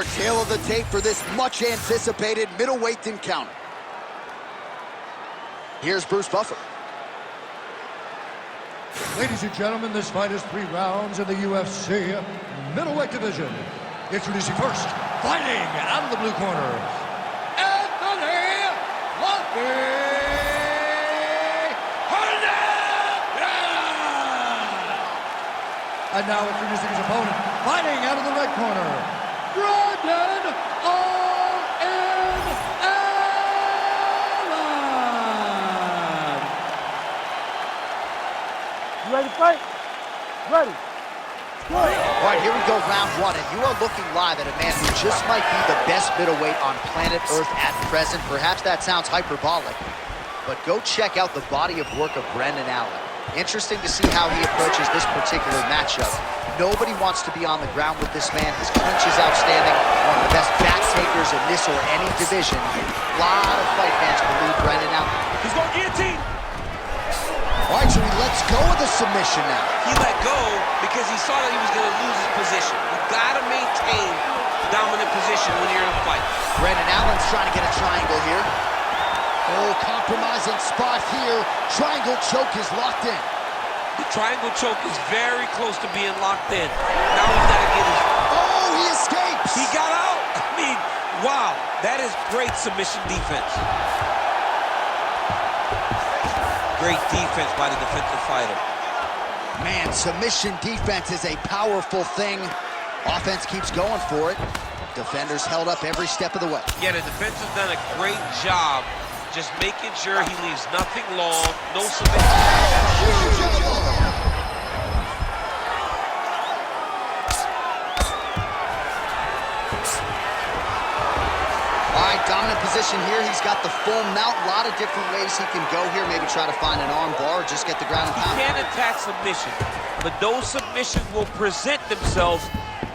our tail of the tape for this much-anticipated middleweight encounter. Here's Bruce Buffer. Ladies and gentlemen, this fight is 3 rounds in the UFC middleweight division. Introducing first, fighting out of the blue corner, Anthony Hernandez! And now introducing his opponent, fighting out of the red corner, Brandon Allen! You ready to fight? Ready. All right, here we go, round 1, and you are looking live at a man who just might be the best middleweight on planet Earth at present. Perhaps that sounds hyperbolic, but go check out the body of work of Brandon Allen. Interesting to see how he approaches this particular matchup. Nobody wants to be on the ground with this man. His clinch is outstanding, one of the best back takers in this or any division. A lot of fight fans believe Brandon Allen. He's going to guillotine. All right, so he lets go of the submission now. He let go because he saw that he was going to lose his position. You got to maintain dominant position when you're in a fight. Brandon Allen's trying to get a triangle here. Oh, compromising spot here. Triangle choke is locked in. The triangle choke is very close to being locked in. Now he's got to get his... Oh, he escapes. He got out. I mean, wow. That is great submission defense. Great defense by the defensive fighter. Man, submission defense is a powerful thing. Offense keeps going for it. Defenders held up every step of the way. Yeah, the defense has done a great job just making sure he leaves nothing long, no submission. Dominant position here. He's got the full mount. A lot of different ways he can go here. Maybe try to find an arm bar or just get the ground and pound. He can attack submission, but those submissions will present themselves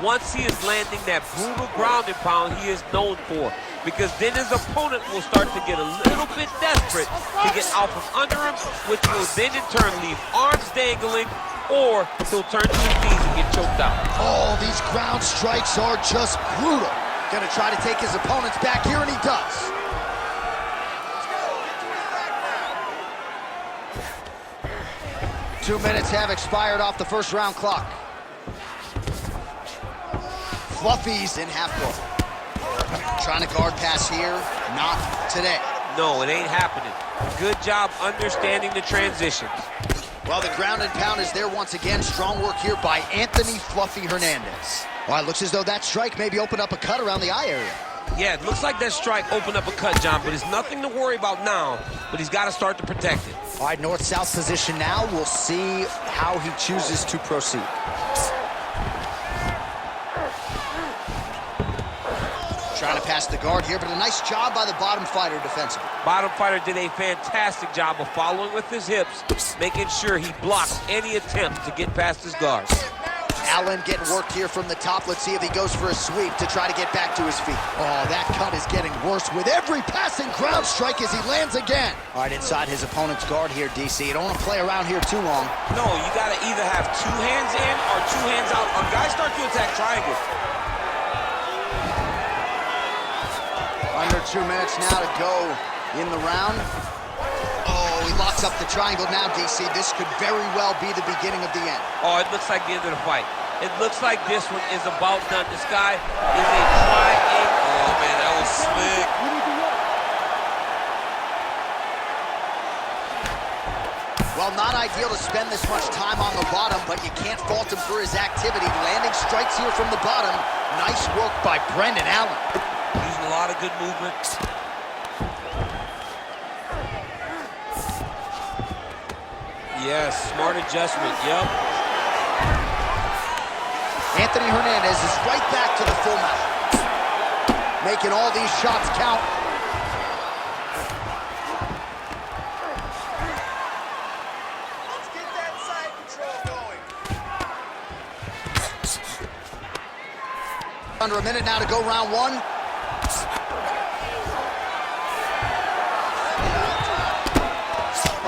once he is landing that brutal ground and pound he is known for. Because then his opponent will start to get a little bit desperate to get out from under him, which will then in turn leave arms dangling, or he'll turn to his knees and get choked out. Oh, these ground strikes are just brutal. Gonna try to take his opponents back here, and he does. Two minutes have expired off the first round clock. Fluffy's in half court. Trying to guard pass here, not today. No, it ain't happening. Good job understanding the transitions. Well, the ground and pound is there once again. Strong work here by Anthony Fluffy Hernandez. All right, looks as though that strike maybe opened up a cut around the eye area. Yeah, it looks like that strike opened up a cut, John, but it's nothing to worry about now, but he's got to start to protect it. All right, north-south position now. We'll see how he chooses to proceed. Trying to pass the guard here, but a nice job by the bottom fighter defensively. Bottom fighter did a fantastic job of following with his hips, making sure he blocks any attempt to get past his guards. Allen getting worked here from the top. Let's see if he goes for a sweep to try to get back to his feet. Oh, that cut is getting worse with every passing ground strike as he lands again. All right, inside his opponent's guard here, DC. You don't want to play around here too long. No, you got to either have 2 hands in or 2 hands out. Our guys start to attack triangles. Under 2 minutes now to go in the round. Oh, he locks up the triangle now, DC. This could very well be the beginning of the end. Oh, it looks like the end of the fight. It looks like this one is about done. This guy is a triangle. Oh, man, that was slick. Well, not ideal to spend this much time on the bottom, but you can't fault him for his activity. Landing strikes here from the bottom. Nice work by Brandon Allen. Using a lot of good movement. Yes, smart adjustment, yep. Anthony Hernandez is right back to the full mount. Making all these shots count. Let's get that side control going. Under a minute now to go round 1.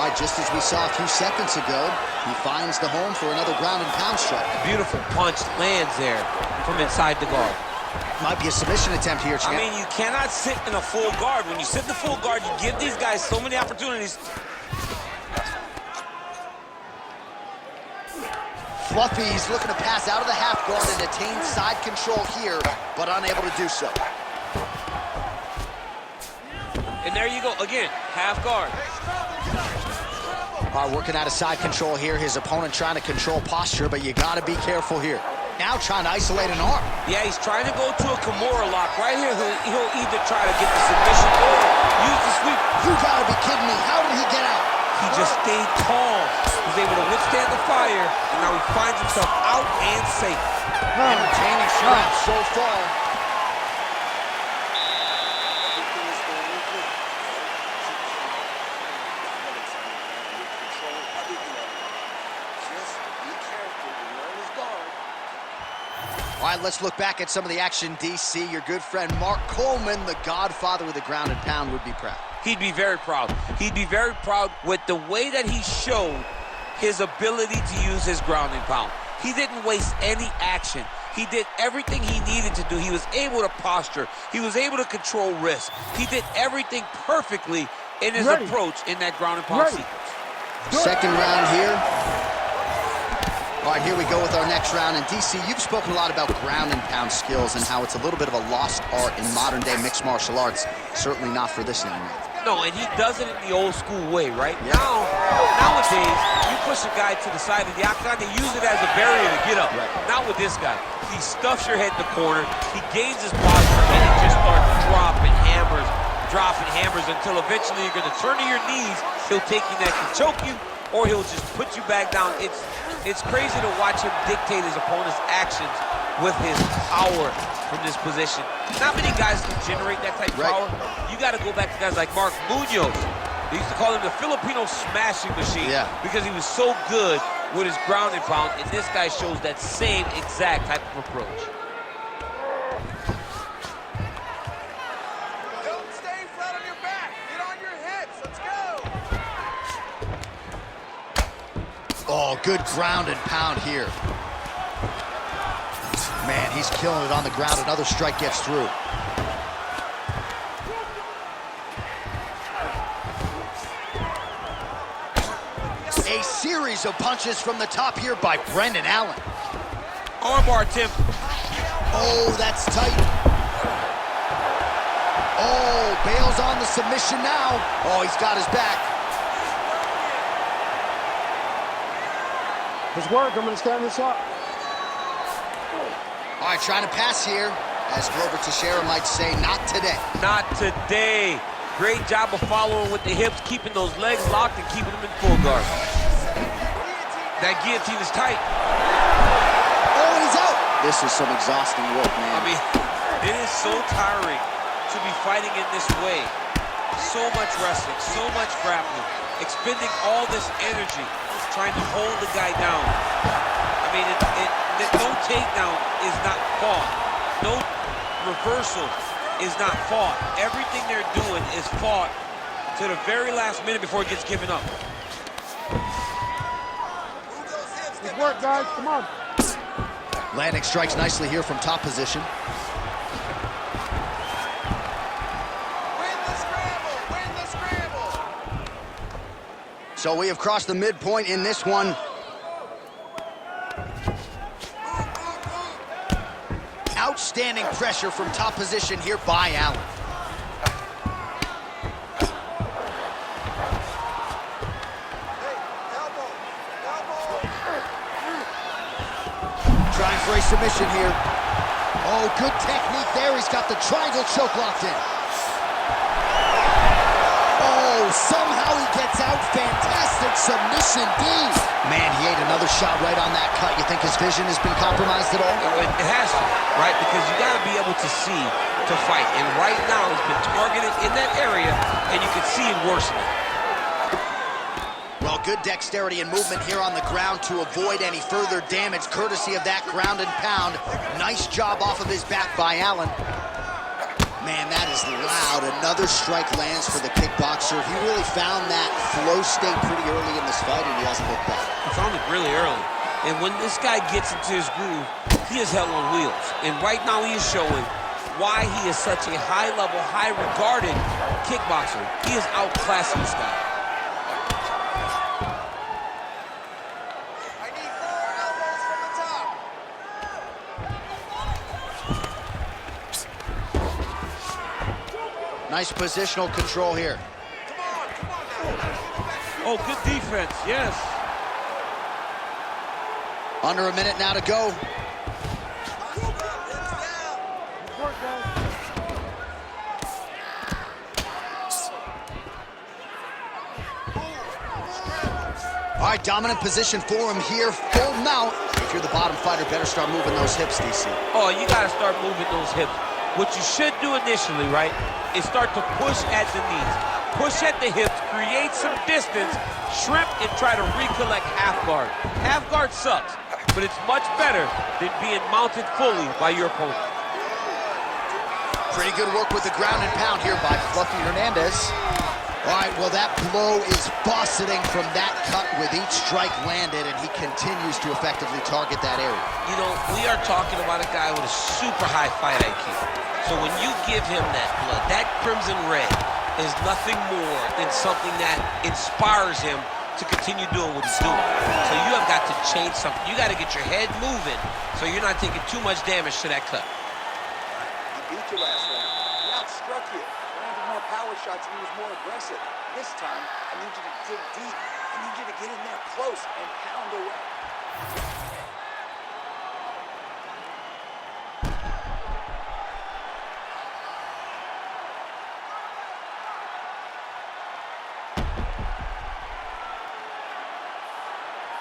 Right, just as we saw a few seconds ago, he finds the home for another ground and pound strike. Beautiful punch lands there from inside the guard. Might be a submission attempt here, champ. I mean, you cannot sit in a full guard. When you sit in the full guard, you give these guys so many opportunities. Fluffy's looking to pass out of the half guard and attain side control here, but unable to do so. And there you go, again, half guard. All right, working out of side control here. His opponent trying to control posture, but you got to be careful here. Now trying to isolate an arm. Yeah, he's trying to go to a Kimura lock. Right here, he'll either try to get the submission or use the sweep. You got to be kidding me. How did he get out? He just stayed calm. He was able to withstand the fire, and now he finds himself out and safe. Entertaining shot so far. All right, let's look back at some of the action, DC. Your good friend Mark Coleman, the godfather of the ground and pound, would be proud. He'd be very proud. He'd be very proud with the way that he showed his ability to use his ground and pound. He didn't waste any action. He did everything he needed to do. He was able to posture. He was able to control risk. He did everything perfectly in his approach in that ground and pound sequence. Second round here. All right, here we go with our next round. And DC, you've spoken a lot about ground and pound skills and how it's a little bit of a lost art in modern day mixed martial arts. Certainly not for this young man. No, and he does it in the old school way, right? Yeah. Nowadays, you push a guy to the side of the octagon, they use it as a barrier to get up. Right. Not with this guy. He stuffs your head in the corner, he gains his posture, and he just starts dropping hammers until eventually you're going to turn to your knees. He'll take you neck and choke you, or he'll just put you back down. It's crazy to watch him dictate his opponent's actions with his power from this position. Not many guys can generate that type of power. You got to go back to guys like Mark Munoz. They used to call him the Filipino smashing machine because he was so good with his ground and pound, and this guy shows that same exact type of approach. Don't stay flat on your back. Get on your hips. Let's go. Oh, good ground and pound here. Man, he's killing it on the ground. Another strike gets through. A series of punches from the top here by Brendan Allen. Armbar, Tim. Oh, that's tight. Oh, bails on the submission now. Oh, he's got his back. Good work. I'm going to stand this up. All right, trying to pass here. As Glover Teixeira might say, not today. Not today. Great job of following with the hips, keeping those legs locked and keeping them in full guard. That guillotine is tight. Oh, and he's out. This is some exhausting work, man. I mean, it is so tiring to be fighting in this way. So much wrestling, so much grappling, expending all this energy, trying to hold the guy down. I mean, no takedown is not fought. No reversal is not fought. Everything they're doing is fought to the very last minute before it gets given up. Good work, guys. Come on. Landing strikes nicely here from top position. Win the scramble. Win the scramble. So we have crossed the midpoint in this one. Outstanding pressure from top position here by Allen. Trying for a submission here. Oh, good technique there. He's got the triangle choke locked in. Oh, somehow he gets out. Fantastic submission D. Man, he ate another shot right on that cut. You think his vision has been compromised at all? It has to, right? Because you got to be able to see to fight. And right now, he's been targeted in that area, and you can see it worsening. Well, good dexterity and movement here on the ground to avoid any further damage, courtesy of that ground and pound. Nice job off of his back by Allen. Man, that is loud. Another strike lands for the kickboxer. He really found that flow state pretty early in this fight, and he hasn't looked back. He found it really early. And when this guy gets into his groove, he is hell on wheels. And right now he is showing why he is such a high-level, high-regarded kickboxer. He is outclassing this guy. I need 4 elbows from the top. Nice positional control here. Come on now. Oh, good defense, yes. Under a minute now to go. All right, dominant position for him here. Full mount. If you're the bottom fighter, better start moving those hips, DC. Oh, you got to start moving those hips. What you should do initially, right, is start to push at the knees. Push at the hips, create some distance, shrimp, and try to recollect half guard. Half guard sucks, but it's much better than being mounted fully by your opponent. Pretty good work with the ground and pound here by Fluffy Hernandez. All right, well, that blow is buffeting from that cut with each strike landed, and he continues to effectively target that area. You know, we are talking about a guy with a super high fight IQ. So when you give him that blood, that crimson red is nothing more than something that inspires him to continue doing what he's doing. So you have got to change something. You got to get your head moving so you're not taking too much damage to that cut. He beat you last round. He outstruck you. Landed more power shots and he was more aggressive. This time, I need you to dig deep. I need you to get in there close and pound away.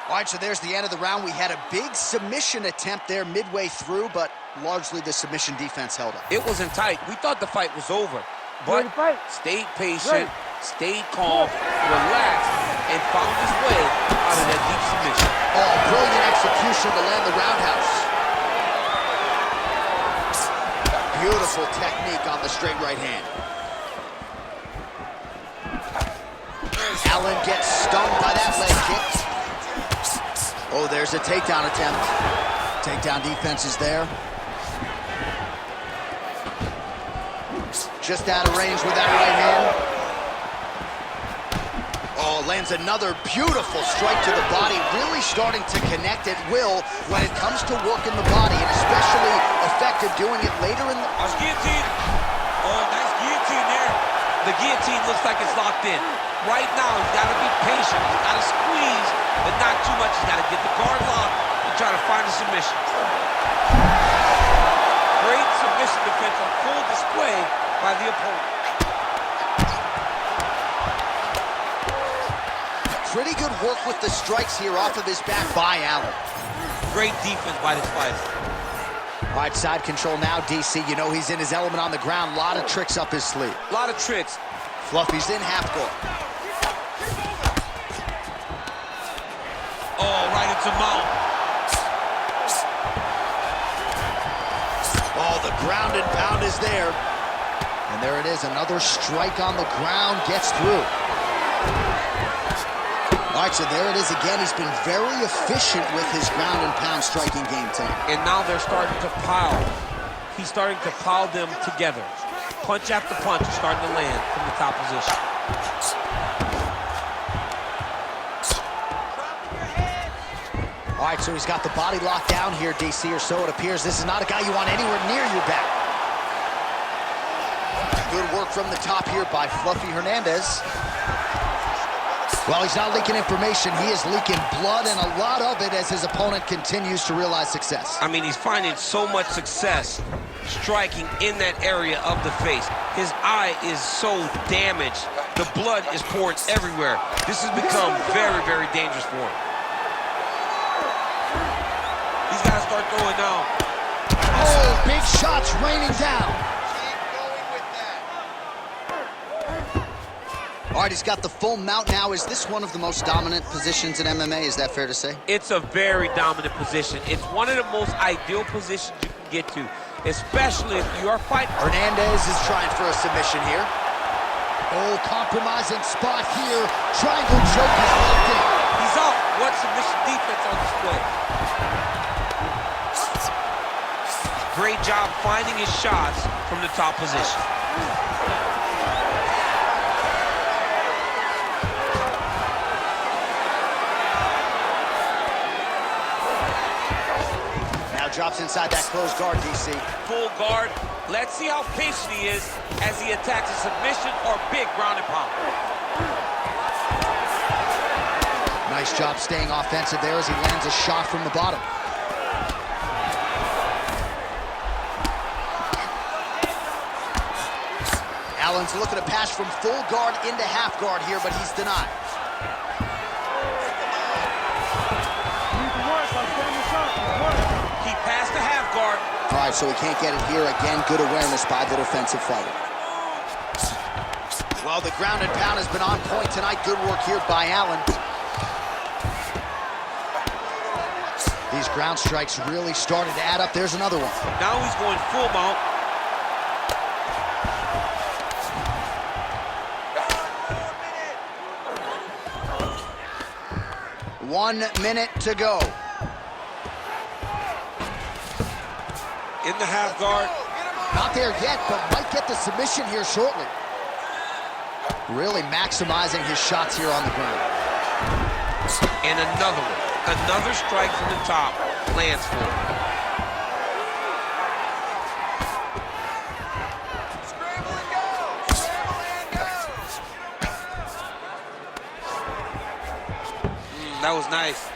All right, so there's the end of the round. We had a big submission attempt there midway through, but largely the submission defense held up. It wasn't tight. We thought the fight was over, but stayed patient, stayed calm, relaxed, and found his way out of that deep submission. Oh, brilliant execution to land the roundhouse. Beautiful technique on the straight right hand. Allen gets stung by that leg kick. Oh, there's a takedown attempt. Takedown defense is there. Just out of range with that right hand. Oh, lands another beautiful strike to the body, really starting to connect at will when it comes to working the body, and especially effective doing it later in the... Guillotine. Oh, nice guillotine there. The guillotine looks like it's locked in. Right now, he's got to be patient. He's got to squeeze, but not too much. He's got to get the guard locked and try to find a submission. Great submission defense on full display by the opponent. Pretty good work with the strikes here off of his back by Allen. Great defense by this fighter. All right, side control now, DC. You know he's in his element on the ground. A lot of tricks up his sleeve. A lot of tricks. Fluffy's in half guard. Oh, right into mount. Oh, the ground and pound is there. And there it is, another strike on the ground, gets through. All right, so there it is again. He's been very efficient with his ground and pound striking game time. And now they're starting to pile. He's starting to pile them together. Punch after punch is starting to land from the top position. All right, so he's got the body locked down here, DC, or so it appears. This is not a guy you want anywhere near your back. Good work from the top here by Fluffy Hernandez. Well, he's not leaking information. He is leaking blood, and a lot of it as his opponent continues to realize success. I mean, he's finding so much success striking in that area of the face. His eye is so damaged. The blood is pouring everywhere. This has become very, very dangerous for him. He's got to start throwing down. Oh, big shots raining down. All right, he's got the full mount now. Is this one of the most dominant positions in MMA? Is that fair to say? It's a very dominant position. It's one of the most ideal positions you can get to, especially if you are fighting. Hernandez is trying for a submission here. Oh, compromising spot here. Triangle choke is locked in. He's out. What submission defense on display? great job finding his shots from the top position. Now drops inside that closed guard, DC. Full guard. Let's see how patient he is as he attacks a submission or big ground and pound. Nice job staying offensive there as he lands a shot from the bottom. Allen's looking to pass from full guard into half guard here, but he's denied. He passed the half guard. All right, so he can't get it here. Again, good awareness by the defensive fighter. Well, the ground and pound has been on point tonight. Good work here by Allen. These ground strikes really started to add up. There's another one. Now he's going full mount. 1 minute to go. In the half guard. Not there yet, but might get the submission here shortly. Really maximizing his shots here on the ground. And another one. Another strike from the top lands for him. Scramble and go! Scramble and go! That was nice.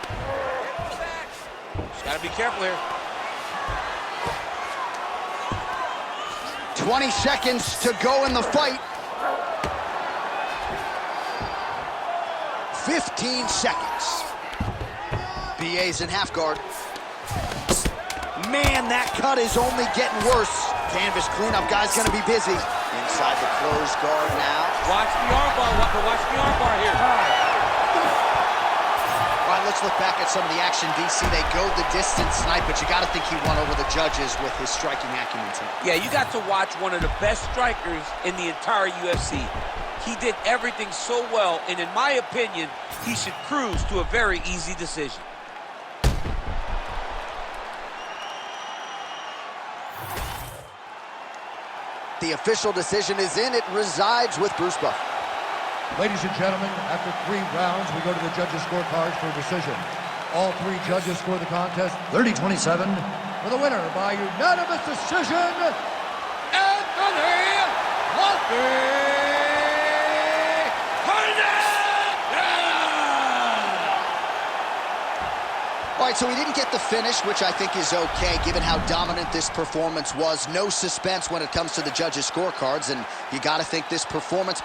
Just gotta be careful here. 20 seconds to go in the fight. 15 seconds. BA's in half guard. Man, that cut is only getting worse. Canvas cleanup guy's gonna be busy. Inside the closed guard now. Watch the armbar, Walker. Watch the armbar here. All right, let's look back at some of the action, DC. They go the distance tonight, but you gotta think he won over the judges with his striking acumen tonight. Yeah, you got to watch one of the best strikers in the entire UFC. He did everything so well, and in my opinion, he should cruise to a very easy decision. The official decision is in. It resides with Bruce Buffer. Ladies and gentlemen, after 3 rounds, we go to the judges' scorecards for a decision. All 3 judges score the contest 30-27 for the winner by unanimous decision, Anthony Hernandez! All right, so we didn't get the finish, which I think is okay, given how dominant this performance was. No suspense when it comes to the judges' scorecards, and you got to think this performance